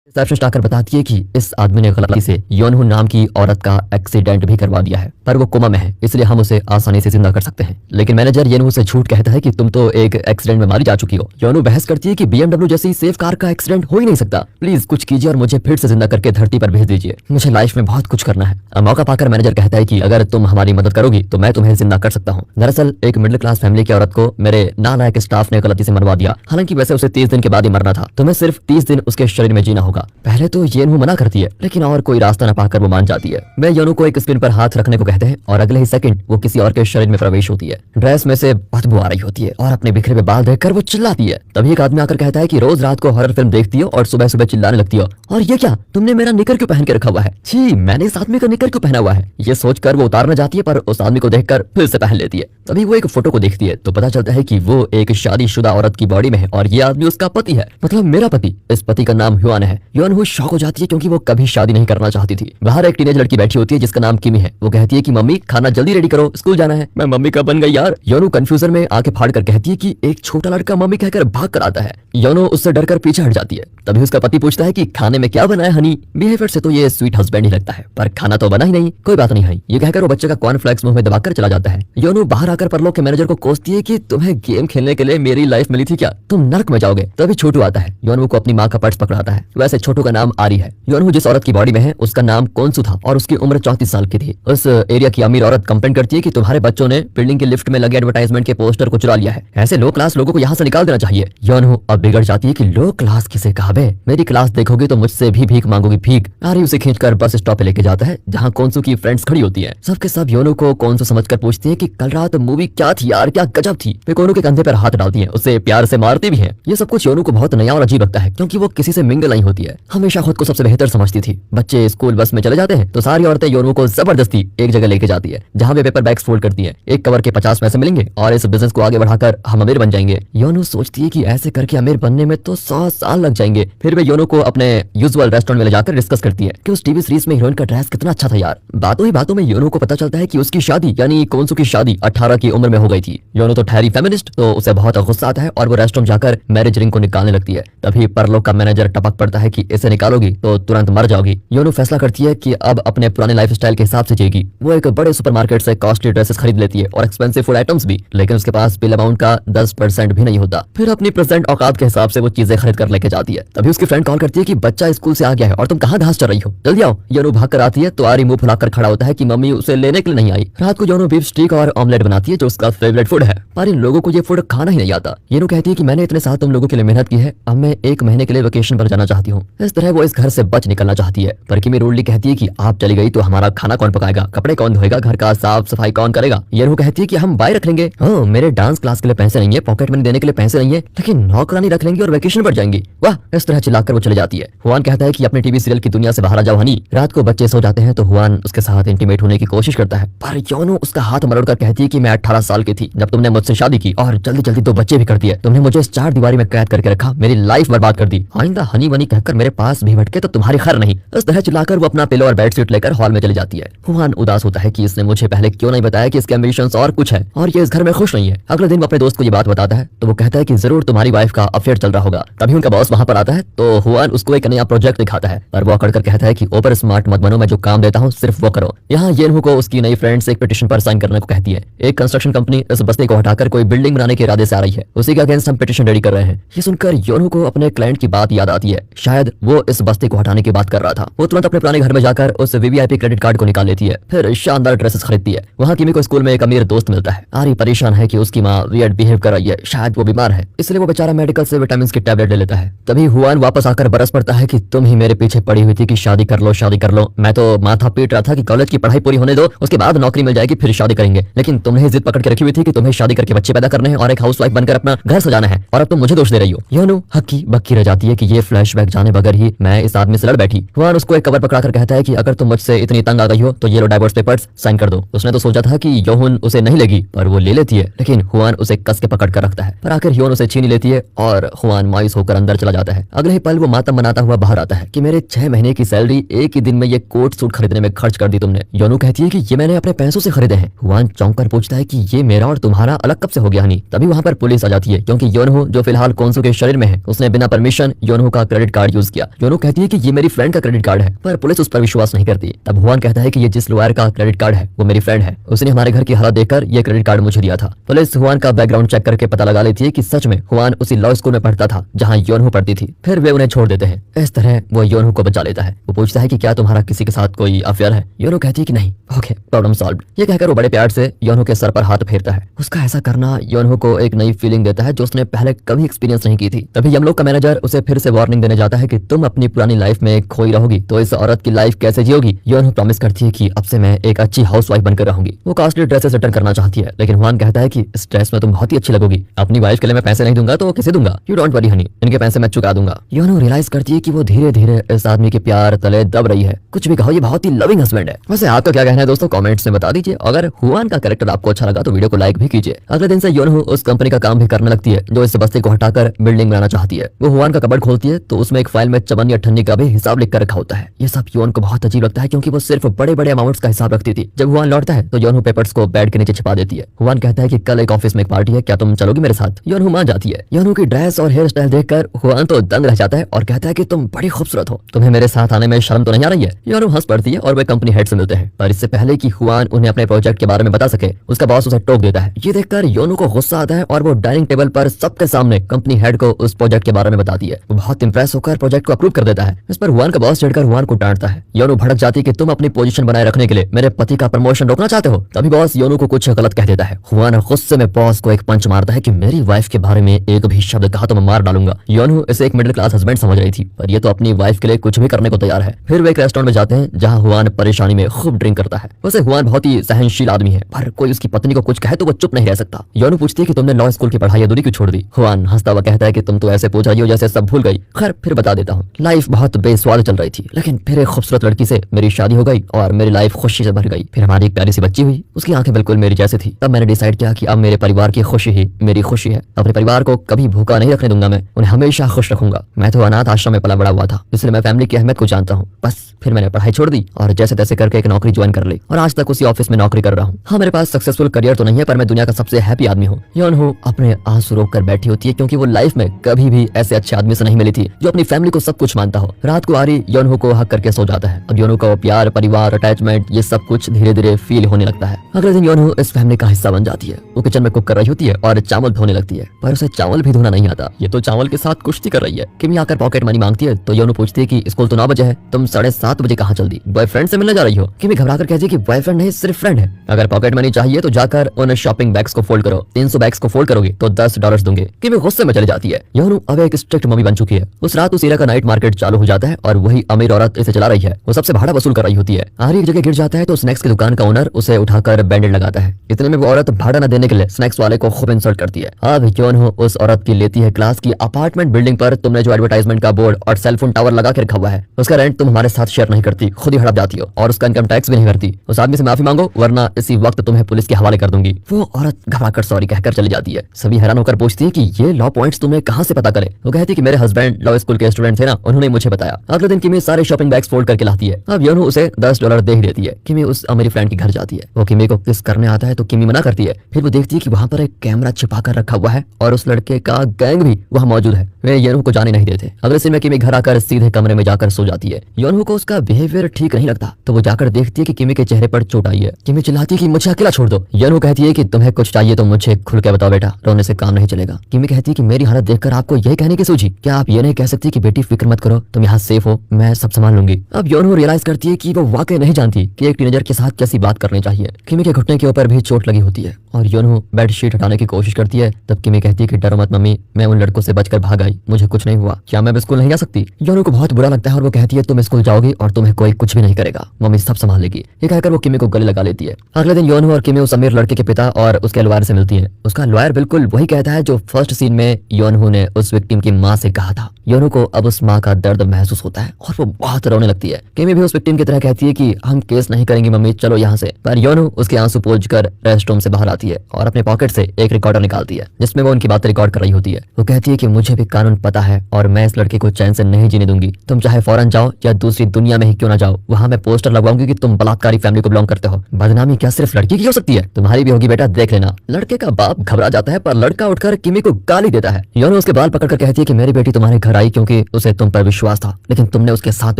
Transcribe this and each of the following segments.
Receptionist आकर बताती है कि इस आदमी ने गलती से योनहू नाम की औरत का एक्सीडेंट भी करवा दिया है, पर वो कोमा में है, इसलिए हम उसे आसानी से जिंदा कर सकते हैं। लेकिन मैनेजर योनहू से झूठ कहता है कि तुम तो एक एक्सीडेंट में मारी जा चुकी हो। योनहू बहस करती है कि BMW जैसी सेफ कार का एक्सीडेंट हो ही नहीं सकता, प्लीज कुछ कीजिए और मुझे फिर से जिंदा करके धरती पर भेज दीजिए, मुझे लाइफ में बहुत कुछ करना है। मौका पाकर मैनेजर कहता है कि अगर तुम हमारी मदद करोगी तो मैं तुम्हें जिंदा कर सकता हूँ। दरअसल एक मिडिल क्लास फैमिली की औरत को मेरे नालायक स्टाफ ने गलती से मरवा दिया, हालांकि वैसे उसे 30 दिन के बाद ही मरना था। तुम्हें सिर्फ 30 दिन उसके शरीर में जीना होगा। पहले तो योनहू मना करती है, लेकिन और कोई रास्ता न पाकर वो मान जाती है। मैं योनहू को एक स्क्रीन पर हाथ रखने को कहते हैं और अगले ही सेकंड वो किसी और के शरीर में प्रवेश होती है। ड्रेस में से बदबू आ रही होती है और अपने बिखरे हुए बाल देखकर वो चिल्लाती है। तभी एक आदमी आकर कहता है कि रोज रात को हॉरर फिल्म देखती हो और सुबह सुबह चिल्लाने लगती हो, और ये क्या, तुमने मेरा निकर क्यों पहन के रखा हुआ है? छी, मैंने इस आदमी का निकर क्यों पहना हुआ है? ये सोचकर वो उतारना जाती है, पर उस आदमी को देखकर फिर से पहन लेती है। तभी वो एक फोटो को देखती है तो पता चलता है कि वो एक शादीशुदा औरत की बॉडी में है और ये आदमी उसका पति है, मतलब मेरा पति। इस पति का नाम ह्युआन है। योनहू शॉक हो जाती है क्योंकि वो कभी शादी नहीं करना चाहती थी। बाहर एक टीनेज लड़की बैठी होती है जिसका नाम किमी है। वो कहती है कि मम्मी खाना जल्दी रेडी करो, स्कूल जाना है। मैं मम्मी कब बन गई यार? योनहू कंफ्यूजन में आंखें फाड़ कर कहती है कि एक छोटा लड़का मम्मी कहकर भाग कर आता है। योनहू उससे डरकर पीछे हट जाती है। तभी उसका पति पूछता है कि खाने में क्या बना है हनी? बिहेवियर से तो ये स्वीट हस्बैंड ही लगता है, पर खाना तो बना ही नहीं। कोई बात नहीं है, ये कहकर वो बच्चे का कॉर्नफ्लेक्स मुंह में दबाकर चला जाता है। योनहू बाहर आकर परलोक के मैनेजर को कोसती है कि तुम्हें गेम खेलने के लिए मेरी लाइफ मिली थी क्या? तुम नर्क में जाओगे। तभी छोटू आता है, योनहू को अपनी माँ का पर्स पकड़ाता है। वैसे छोटू का नाम आरी है। योनहू जिस औरत की बॉडी में है उसका नाम कोंसू था और उसकी उम्र 34 साल की थी। उस एरिया की अमीर औरत कंप्लेंट करती है कि तुम्हारे बच्चों ने बिल्डिंग के लिफ्ट में लगे एडवर्टाइजमेंट के पोस्टर को चुरा लिया है, ऐसे लो क्लास लोगों को यहाँ से निकाल देना चाहिए। योनहू अब बिगड़ जाती है कि लो क्लास किसे कहा बे? मेरी क्लास देखोगी तो मुझसे भी भीख मांगोगी भीख। आरी उसे खींचकर बस स्टॉप पे लेके जाता है जहाँ कोंसू की फ्रेंड्स खड़ी होती है। सबके सब योनहू को कोंसू समझकर पूछती है कि कल रात मूवी क्या थी यार, क्या गजब थी। वे कोनू के कंधे पर हाथ डालती है, उसे प्यार से मारती भी है। ये सब कुछ योनहू को बहुत नया और अजीब लगता है क्योंकि वो किसी से मिंगल नहीं होती है, हमेशा खुद को सबसे बेहतर समझती थी। बच्चे स्कूल बस में चले जाते हैं तो सारी औरतें योनहू को जबरदस्ती एक जगह लेके जाती है जहाँ वे पेपर बैग्स फोल्ड करती है। एक कवर के 50 पैसे मिलेंगे और इस बिजनेस को आगे बढ़ाकर हम अमीर बन जाएंगे। योनहू सोचती है कि ऐसे करके अमीर बनने में तो 100 साल लग जाएंगे। फिर वे योनहू को अपने यूजुअल रेस्टोरेंट में ले जाकर डिस्कस करती है कि उस टीवी सीरीज में हीरोइन का ड्रेस कितना अच्छा था यार। बातों ही बातों में योनहू को पता चलता है कि उसकी शादी यानी कोंसू की शादी 18 की उम्र में हो गई थी। योनहू तो ठहरी फेमिनिस्ट, तो उसे बहुत गुस्सा आता है और वो रेस्टोरेंट जाकर मैरिज रिंग को निकालने लगती है। तभी परलोक का मैनेजर टपक पड़ता है कि इसे निकालोगी तो तुरंत मर जाओगी। योनहू फैसला करती है कि अब अपने पुराने लाइफस्टाइल के हिसाब से जिएगी। वो एक बड़े सुपरमार्केट से कॉस्टली ड्रेसेस खरीद लेती है और एक्सपेंसिव फूड आइटम्स भी, लेकिन उसके पास बिल अमाउंट का 10% भी नहीं होता। फिर अपनी प्रेजेंट औकात के हिसाब से वो चीजें खरीद कर लेके जाती है। तभी उसकी फ्रेंड कॉल करती है कि बच्चा स्कूल से आ गया है और तुम कहाँ घास चल रही हो, जल्दी आओ। योनहू भाग कर आती है तो आरी मुंह फुलाकर खड़ा होता है कि मम्मी उसे लेने के लिए नहीं आई। रात को योनहू बीफ स्टीक और ऑमलेट बनाती है जो उसका फेवरेट फूड है, पर इन लोगों को ये फूड खाना ही नहीं आता। योनहू कहती है कि मैंने इतने साल तुम लोगों के लिए मेहनत की है, अब मैं 1 महीने के लिए वेकेशन पर जाना चाहती हूँ। इस तरह वो इस घर से बच निकलना चाहती है, पर किमी रूडली कहती है कि आप चली गई तो हमारा खाना कौन पकाएगा, कपड़े कौन धोएगा, घर का साफ सफाई कौन करेगा? योनहू कहती है कि हम बाय रख लेंगे। ओह, मेरे डांस क्लास के लिए पैसे नहीं है, पॉकेट मनी देने के लिए पैसे नहीं है, लेकिन नौकरानी रख लेंगे और वेकेशन पर जाएंगी। वाह, इस तरह चिल्लाकर वो चले जाती है। हुआन कहता है कि अपने टीवी सीरियल की दुनिया से बाहर आ जाओ हनी। रात को बच्चे सो जाते हैं तो हुआन उसके साथ इंटीमेट होने की कोशिश करता है, पर योनहू उसका हाथ मरोड़कर कहती है कि मैं 18 साल की थी जब तुमने मुझसे शादी की और जल्दी जल्दी 2 बच्चे भी कर दिए। तुमने मुझे इस 4 दीवारी में कैद करके रखा, मेरी लाइफ बर्बाद कर दी। आइंदा हनी वनी कहकर मेरे पास भी भटके तो तुम्हारी खैर नहीं। इस तरह चिल्लाकर वो अपना पिलो और बेडशीट लेकर हॉल में चली जाती है। हुआन उदास होता है कि इसने मुझे पहले क्यों नहीं बताया कि इसके एम्बिशंस और कुछ है और ये इस घर में खुश नहीं है। अगले दिन वो अपने दोस्त को ये बात बताता है तो वो कहता है कि जरूर तुम्हारी वाइफ का अफेयर चल रहा होगा। तभी उनका बॉस वहां पर आता है तो हुआन उसको एक नया प्रोजेक्ट दिखाता है, पर वो अकड़कर कहता है कि ओवर स्मार्ट मत बनो, मैं जो काम देता हूँ सिर्फ वो करो। यहाँ योनहू को उसकी नई फ्रेंड से एक पिटीशन पर साइन करने को कहती है। एक कंस्ट्रक्शन कंपनी इस बस्ती को हटाकर कोई बिल्डिंग बनाने के इरादे से आ रही है, उसी के अगेंस्ट हम पिटीशन रेडी कर रहे हैं। ये सुनकर योनहू को अपने क्लाइंट की बात याद आती है, शायद वो इस बस्ती को हटाने की बात कर रहा था। वो तुरंत अपने पुराने घर में जाकर उस वीवीआईपी क्रेडिट कार्ड को निकाल लेती है, फिर शानदार ड्रेसेस खरीदती है। वहाँ किमी को स्कूल में एक अमीर दोस्त मिलता है। आरी परेशान है कि उसकी माँ वियर्ड बिहेव कर रही है, शायद वो बीमार है, इसलिए वो बेचारा मेडिकल से विटामिन की टैबलेट ले लेता है। तभी हुआन वापस आकर बरस पड़ता है कि तुम ही मेरे पीछे पड़ी हुई थी कि शादी कर लो शादी कर लो। मैं तो माथा पीट रहा था कि कॉलेज की पढ़ाई पूरी होने दो, उसके बाद नौकरी मिल जाएगी फिर शादी करेंगे, लेकिन तुमने जिद पकड़ के रखी हुई थी कि तुम्हें शादी करके बच्चे पैदा करने हैं और एक हाउसवाइफ बनकर अपना घर सजाना है, और अब तुम मुझे दोष दे रही हो। योनहू हक्की बक्की रह जाती है कि ये फ्लैशबैक जाने बगैर ही मैं इस आदमी से लड़ बैठी। हुआन उसको एक कवर पकड़ाकर कहता है कि अगर तुम मुझसे इतनी तंग आ गई हो तो ये लो डाइवोर्स पेपर्स, साइन कर दो। उसने तो सोचा था कि योहन उसे नहीं लेगी, पर वो ले लेती है, लेकिन हुआन उसे कस के पकड़ कर रखता है, पर आखिर योन उसे छीन लेती है और हुआन मायूस होकर अंदर चला जाता है। अगले ही पल वो मातम मनाता हुआ बाहर आता है कि मेरे 6 महीने की सैलरी एक ही दिन में ये कोट सूट खरीदने में खर्च कर दी तुमने। योनहू कहती है कि ये मैंने अपने पैसों से खरीदे हैं। हुआन चौंक कर पूछता है कि ये मेरा और तुम्हारा अलग कब से हो गया हनी? तभी वहाँ पर पुलिस आ जाती है क्योंकि योनहू जो फिलहाल कोंसू के शरीर में है उसने बिना परमिशन योनहू का क्रेडिट कार्ड यूज यूज किया। योनो कहती है कि ये मेरी फ्रेंड का क्रेडिट कार्ड है, पर पुलिस उस पर विश्वास नहीं करती। तब हुआन कहता है कि ये जिस लॉयर का क्रेडिट कार्ड है वो मेरी फ्रेंड है, उसने हमारे घर की हालत देखकर ये क्रेडिट कार्ड मुझे दिया था। पुलिस हुआन का बैकग्राउंड चेक करके पता लगा लेती है कि सच में हुआन उसी लॉ स्कूल में पढ़ता था जहाँ योनहो पढ़ती थी। फिर वे उन्हें छोड़ देते हैं। इस तरह वो योनहो को बचा लेता है। वो पूछता है कि क्या तुम्हारा किसी के साथ कोई अफेयर है? योनहो कहती है कि नहीं। Okay, problem solve. ये कहकर वो बड़े प्यार से योनहो के सर पर हाथ फेरता है। उसका ऐसा करना योनहो को एक नई फीलिंग देता है जो उसने पहले कभी एक्सपीरियंस नहीं की थी। तभी यमलोक का मैनेजर उसे फिर से वार्निंग देने जाता है कि तुम अपनी पुरानी लाइफ में खोई रहोगी तो इस औरत की लाइफ कैसे जियोगी। योनहो प्रॉमिस करती है कि अब से मैं एक अच्छी हाउसवाइफ बनकर रहूंगी। वो कॉस्टली ड्रेसेस रिटर्न करना चाहती है, लेकिन हुआन कहता है कि इस ड्रेस में तुम बहुत ही अच्छी लगोगी। अपनी वाइफ के लिए मैं पैसे नहीं दूंगा तो किसे दूंगा? यू डोंट वरी हनी, इनके पैसे मैं चुका दूंगा। योनहो रियलाइज करती है कि वो धीरे धीरे इस आदमी के प्यार तले दब रही है। कुछ भी कहो, ये बहुत ही लविंग हस्बैंड है। वैसे आपका क्या कहना है दोस्तों, कमेंट्स में बता दीजिए। अगर हुआन का कैरेक्टर आपको अच्छा लगा तो वीडियो को लाइक भी कीजिए। अगले दिन से योनहो उस कंपनी का काम भी करने लगती है जो इस बस्ती को हटाकर बिल्डिंग बनाना चाहती है। वो हुआन का कबर्ड खोलती है तो उसमें एक फाइल में चवन्नी अठन्नी का भी हिसाब लिख कर रखा होता है। ये सब योन को बहुत अजीब लगता है क्योंकि वो सिर्फ बड़े बड़े अमाउंट्स का हिसाब रखती थी। जब हुआन लौटता है तो योनहो पेपर्स को बेड के नीचे छिपा देती है। हुआन कहता है कि कल एक ऑफिस में एक पार्टी है, क्या तुम चलोगी मेरे साथ? योनहो मान जाती है। योनहो की ड्रेस और हेयर स्टाइल देखकर हुआन तो दंग रह जाता है और कहता है कि तुम बड़ी खूबसूरत हो, तुम्हें मेरे साथ आने में शर्म तो नहीं आ रही है? योनहो हंस पड़ती है और वे कंपनी हेड से मिलते हैं, पर इससे पहले कि हुआन उन्हें अपने प्रोजेक्ट के बारे में बता सके उसका बॉस उसे टोक देता है। ये देखकर योनहो को गुस्सा आता है और वो डाइनिंग टेबल पर सबके सामने कंपनी हेड को उस प्रोजेक्ट के बारे में बताती है। वो बहुत इंप्रेस होकर प्रोजेक्ट को अप्रूव कर देता है। इस पर हुआन का बॉस चिढ़कर हुआन को डांटता है। योनहो भड़क जाती है कि तुम अपनी पोजीशन बनाए रखने के लिए मेरे पति का प्रमोशन रोकना चाहते हो। तभी बॉस योनहो को कुछ गलत कह देता है। हुआन गुस्से में बॉस को एक पंच मारता है कि मेरी वाइफ के बारे में एक भी शब्द कहा तो मैं मार डालूंगा। योनहो इसे एक मिडिल क्लास हस्बैंड समझ रही थी, पर ये तो अपनी वाइफ के लिए कुछ भी करने को तैयार है। फिर वे एक रेस्टोरेंट में जाते हैं जहाँ हुआन परेशानी में खूब ड्रिंक करता है। वैसे हुआन बहुत ही सहनशील आदमी है, पर कोई उसकी पत्नी को कुछ कहे तो वो चुप नहीं रह सकता। योनहो पूछती है कि तुमने लॉ स्कूल की पढ़ाई अधूरी क्यों छोड़ दी? हुआन हंसता हुआ कहता है कि तुम तो ऐसे पूछ रही हो जैसे सब भूल गई। खैर फिर बता देता हूँ। लाइफ बहुत बेस्वाद चल रही थी, लेकिन फिर एक खूबसूरत लड़की से मेरी शादी हो गई और मेरी लाइफ खुशी से भर गई। फिर हमारी एक प्यारी सी बच्ची हुई, उसकी आंखें बिल्कुल मेरी जैसी थी। तब मैंने डिसाइड किया कि अब मेरे परिवार की खुशी ही मेरी खुशी है। अपने परिवार को कभी भूखा नहीं रखने दूंगा, मैं उन्हें हमेशा खुश रखूंगा। मैं तो अनाथ आश्रम में पला बड़ा हुआ था, इसलिए मैं फैमिली की अहमियत को जानता हूँ। बस फिर मैंने पढ़ाई छोड़ दी और जैसे तैसे करके एक नौकरी ज्वाइन कर ली और आज तक उसी ऑफिस में नौकरी कर रहा हूँ। हाँ, मेरे पास सक्सेसफुल करियर तो नहीं है, पर मैं दुनिया का सबसे हैप्पी आदमी हूँ। योनहो अपने आंसू रोक कर बैठी होती है क्योंकि वो लाइफ में कभी भी ऐसे अच्छे आदमी से नहीं मिली थी जो अपनी फैमिली को सब कुछ मानता हो। रात को आरी योनहो को हक करके सो जाता है। अब योनहो को प्यार, परिवार, अटैचमेंट ये सब कुछ धीरे धीरे फील होने लगता है। अगले दिन योनहो इस फैमिली का हिस्सा बन जाती है। वो किचन में कुक कर रही होती है और चावल धोने लगती है, पर उसे चावल भी धोना नहीं आता। ये तो चावल के साथ कुश्ती कर रही है। किमी आकर पॉकेट मनी मांगती है तो योनहो पूछती है कि स्कूल तो 9 बजे है, तुम 7:30 बजे कहाँ चल दी? बॉयफ्रेंड से मिलने जा रही हो? किमी घबराकर कहती है कि बॉयफ्रेंड नहीं, सिर्फ फ्रेंड है। अगर पॉकेट मनी चाहिए तो जाकर उन शॉपिंग बैग्स को फोल्ड करो। 300 बैग्स को फोल्ड करोगे तो $10 दूंगे। किमी गुस्से में चली जाती है। योनहो अब एक स्ट्रिक्ट मम्मी बन चुकी है। उस रात उस एरिया का नाइट मार्केट चालू हो जाता है और वही अमीर औरत इसे चला रही है। वो सबसे भाड़ा वसूल कर रही होती है। आरी एक जगह गिर जाता है तो स्नैक्स की दुकान का ओनर उसे उठाकर बैंडेड लगाता है। इतने में वो औरत भाड़ा न देने के लिए स्नैक्स वाले को खूब इंसल्ट करती है। अब योनहो उस औरत की लेती है क्लास की अपार्टमेंट बिल्डिंग पर तुमने जो एडवर्टाइजमेंट का बोर्ड और सेलफोन टावर लगा के रखा हुआ है उसका रेंट तुम हमारे साथ शेयर नहीं करती, खुद ही हड़प जाती हो और उसका इनकम टैक्स भी नहीं भरती। उस आदमी से माफी मांगो वरना इसी वक्त तुम्हें पुलिस के हवाले कर दूंगी। वो औरत घबराकर सॉरी कहकर चली जाती है। सभी हैरान होकर पूछती है कि ये लॉ पॉइंट्स तुम्हें कहाँ से पता करे? वो कहती है कि मेरे हस्बैंड लॉ स्कूल के स्टूडेंट थे ना, उन्होंने मुझे बताया। अगले दिन किमी सारे शॉपिंग बैग्स फोल्ड करके लाती है। अब योनहो उसे $10 दे ही देती है। किमी उस अमीर फ्रेंड के घर जाती है। वो किमी को किस करने आता है तो किमी मना करती है। फिर वो देखती है कि वहाँ पर एक कैमरा छिपा कर रखा हुआ है और उस लड़के का गैंग भी वहाँ मौजूद है। वे योनहो को जाने नहीं देते। अगले दिन में किमी घर आकर सीधे कमरे में जाकर सो जाती है। योनहो को उसका बिहेवियर ठीक नहीं लगता तो वो जाकर देखती है कि किमी के चेहरे पर चोट आई है। किमी चिल्लाती है कि मुझे अकेला छोड़ दो। योनहो कहती है कि तुम्हें कुछ चाहिए तो मुझे खुल के बताओ बेटा, रोने से काम नहीं चलेगा। किमी कहती है कि मेरी हालत देखकर आपको यही कहने की सूझी? क्या आप ये नहीं कह सकती कि बेटी फिक्र मत करो, तुम यहाँ सेफ हो, मैं सब संभाल लूंगी? अब योनहो रियलाइज करती है कि वो वाकई नहीं जानती कि एक टीनेजर के साथ कैसी बात करनी चाहिए। किमी के घुटने के ऊपर भी चोट लगी होती है और योनहो बेडशीट हटाने की कोशिश करती है। तब किमी कहती है कि डरो मत मम्मी, मैं उन लड़कों से बचकर भाग आई, मुझे कुछ नहीं हुआ। क्या मैं स्कूल नहीं जा सकती? योनहो को बहुत बुरा लगता है और वो कहती है तुम स्कूल जाओगी और तुम्हें कोई कुछ भी नहीं करेगा, मम्मी सब संभाल लेगी। ये कहकर वो किमी को गले लगा लेती है। अगले दिन योनहो और किमी उस अमीर लड़के के पिता और उसके लॉयर से मिलती है। उसका लॉयर बिल्कुल वही कहता है जो फर्स्ट सीन में योनहो ने उस विक्टिम की माँ से कहा था। योनहो को अब उस माँ का दर्द महसूस होता है और वो बहुत रोने लगती है। किमी भी उस विक्टिम की तरह कहती है कि हम केस नहीं करेंगे मम्मी, चलो यहाँ से। पर योनहो उसके आंसू पोंछकर रेस्ट रूम से बाहर आती है और अपने पॉकेट से एक रिकॉर्डर निकालती है जिसमें वो उनकी बातें रिकॉर्ड कर रही होती है। वो कहती है कि मुझे भी कानून पता है और मैं इस लड़के को चैन से नहीं जीने दूंगी। तुम चाहे फौरन जाओ या दूसरी दुनिया में ही क्यों ना जाओ, वहाँ मैं पोस्टर लगवाऊंगी कि तुम बलात्कारी फैमिली को बिलोंग करते हो। बदनामी क्या सिर्फ लड़की की हो सकती है? तुम्हारी भी होगी बेटा, देख लेना। लड़के का बाप घबरा जाता है पर लड़का उठकर किमी को गाली देता है। योनहो उसके बाल पकड़कर कहती है कि मेरी बेटी तुम्हारे घर आई क्योंकि उसे तुम पर विश्वास था, लेकिन तुमने उसके साथ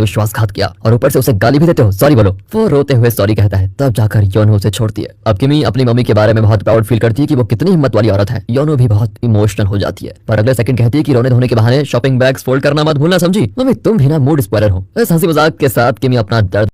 विश्वासघात किया और ऊपर से उसे गाली भी देते हो। सॉरी बोलो। वो रोते हुए सॉरी कहता है, तब जाकर योनहू उसे छोड़ती है। अब किमी अपनी मम्मी के बारे में बहुत प्राउड फील करती है कि वो कितनी हिम्मत वाली औरत है। योनहू भी बहुत इमोशनल हो जाती है, पर अगले सेकंड कहती है कि रोने धोने के बहाने शॉपिंग बैग्स फोल्ड करना मत भूलना, समझी? मम्मी तुम भी ना मूड स्पॉइलर हो। इस हंसी मजाक के साथ किमी अपना दर्द